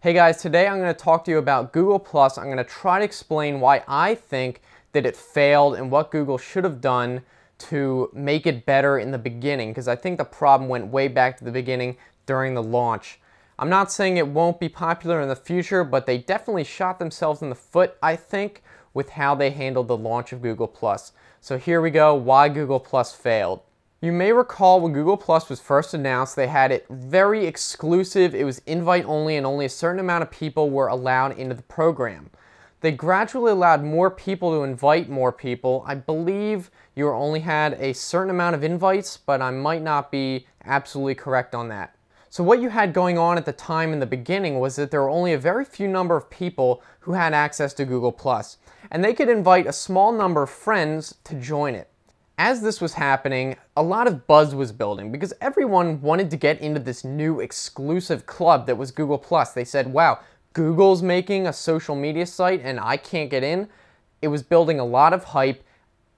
Hey guys, today I'm going to talk to you about Google+. I'm going to try to explain why I think that it failed and what Google should have done to make it better in the beginning, because I think the problem went way back to the beginning during the launch. I'm not saying it won't be popular in the future, but they definitely shot themselves in the foot, I think, with how they handled the launch of Google+. So here we go, why Google+ failed. You may recall when Google+ was first announced, they had it very exclusive. It was invite only and only a certain amount of people were allowed into the program. They gradually allowed more people to invite more people. I believe you only had a certain amount of invites, but I might not be absolutely correct on that. So what you had going on at the time in the beginning was that there were only a very few number of people who had access to Google+, and they could invite a small number of friends to join it. As this was happening, a lot of buzz was building because everyone wanted to get into this new exclusive club that was Google+. They said, wow, Google's making a social media site and I can't get in. It was building a lot of hype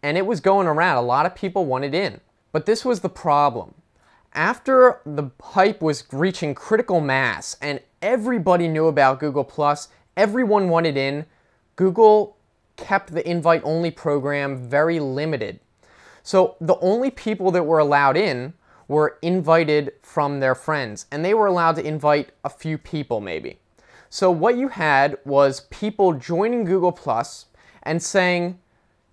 and it was going around. A lot of people wanted in. But this was the problem. After the hype was reaching critical mass and everybody knew about Google+, everyone wanted in, Google kept the invite-only program very limited. So the only people that were allowed in were invited from their friends, and they were allowed to invite a few people maybe. So what you had was people joining Google+ and saying,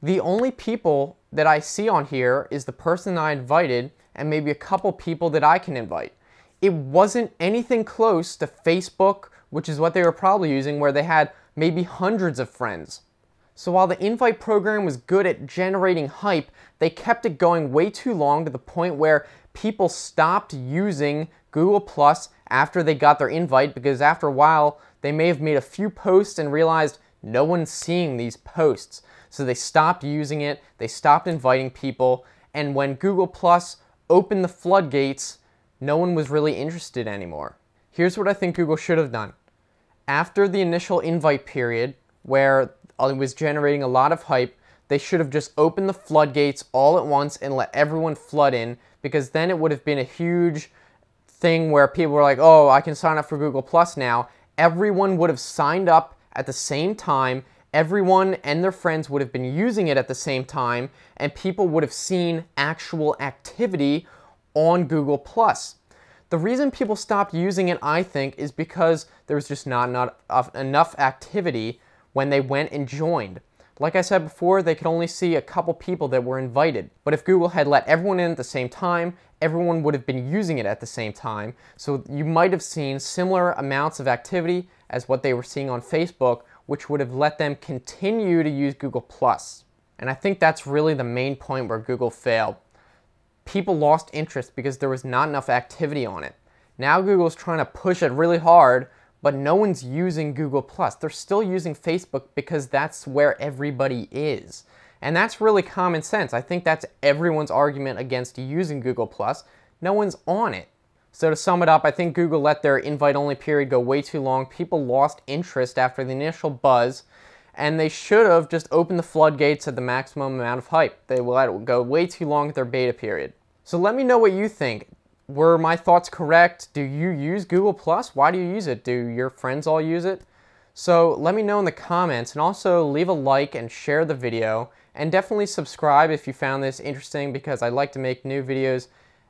the only people that I see on here is the person I invited and maybe a couple people that I can invite. It wasn't anything close to Facebook, which is what they were probably using, where they had maybe hundreds of friends. So while the invite program was good at generating hype, they kept it going way too long to the point where people stopped using Google+ after they got their invite, because after a while they may have made a few posts and realized no one's seeing these posts. So they stopped using it, they stopped inviting people, and when Google+ opened the floodgates, no one was really interested anymore. Here's what I think Google should have done. After the initial invite period, where it was generating a lot of hype, they should have just opened the floodgates all at once and let everyone flood in, because then it would have been a huge thing where people were like, oh, I can sign up for Google+ now. Everyone would have signed up at the same time, everyone and their friends would have been using it at the same time, and people would have seen actual activity on Google+. The reason people stopped using it, I think, is because there was just not enough activity when they went and joined. Like I said before, they could only see a couple people that were invited. But if Google had let everyone in at the same time, everyone would have been using it at the same time. So you might have seen similar amounts of activity as what they were seeing on Facebook, which would have let them continue to use Google+. And I think that's really the main point where Google failed. People lost interest because there was not enough activity on it. Now Google's trying to push it really hard, but no one's using Google+. They're still using Facebook because that's where everybody is. And that's really common sense. I think that's everyone's argument against using Google+. No one's on it. So to sum it up, I think Google let their invite-only period go way too long. People lost interest after the initial buzz, and they should have just opened the floodgates at the maximum amount of hype. They let it go way too long at their beta period. So let me know what you think. Were my thoughts correct? Do you use Google+? Why do you use it? Do your friends all use it? So let me know in the comments, and also leave a like and share the video, and definitely subscribe if you found this interesting, because I like to make new videos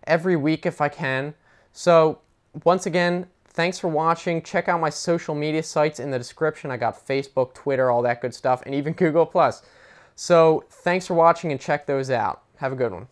every week if I can. So once again, thanks for watching. Check out my social media sites in the description. I got Facebook, Twitter, all that good stuff, and even Google+. So thanks for watching and check those out. Have a good one.